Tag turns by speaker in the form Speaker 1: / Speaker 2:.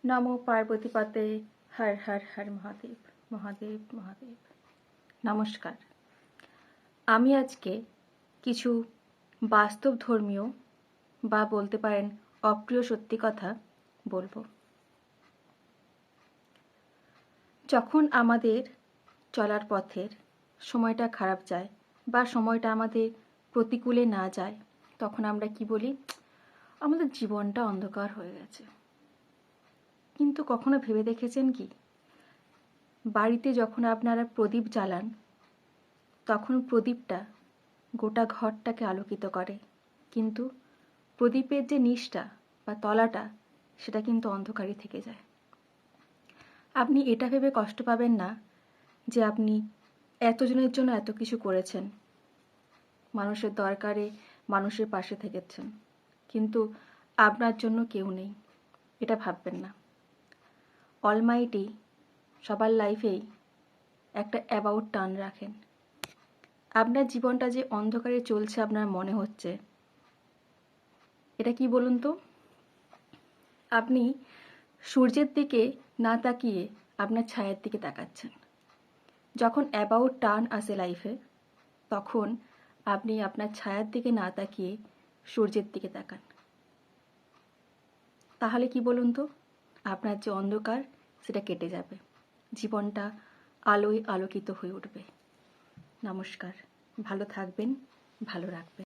Speaker 1: নমো পার্বতীপতে হর হর হর মহাদেব মহাদেব মহাদেব। নমস্কার। আমি আজকে কিছু বাস্তব ধর্মীয় বা বলতে পারেন অপ্রিয় সত্যি কথা বলবো। যখন আমাদের চলার পথের সময়টা খারাপ যায় বা সময়টা আমাদের প্রতিকূলে না যায়, তখন আমরা কি বলি? আমাদের জীবনটা অন্ধকার হয়ে গেছে। কিন্তু কখনো ভেবে দেখেছেন কি, বাড়িতে যখন আপনারা প্রদীপ জ্বালান তখন প্রদীপটা গোটা ঘরটাকে আলোকিত করে, কিন্তু প্রদীপের যে নিচটা বা তলাটা সেটা কিন্তু অন্ধকারই থেকে যায়। আপনি এটা ভেবে কষ্ট পাবেন না যে আপনি এতজনের জন্য এত কিছু করেছেন, মানুষের দরকারে মানুষের পাশে থেকেছেন, কিন্তু আপনার জন্য কেউ নেই, এটা ভাববেন না। অলমাইটি সবার লাইফেই একটা অ্যাবাউট টার্ন রাখেন। আপনার জীবনটা যে অন্ধকারে চলছে আপনার মনে হচ্ছে, এটা কি বলুন তো? আপনি সূর্যের দিকে না তাকিয়ে আপনার ছায়ার দিকে তাকাচ্ছেন। যখন অ্যাবাউট টার্ন আসে লাইফে, তখন আপনি আপনার ছায়ার দিকে না তাকিয়ে সূর্যের দিকে তাকান। তাহলে কি বলুন তো, আপনার যে অন্ধকার সেটা কেটে যাবে, জীবনটা আলোয় আলোকিত হয়ে উঠবে। নমস্কার, ভালো থাকবেন, ভালো রাখবেন।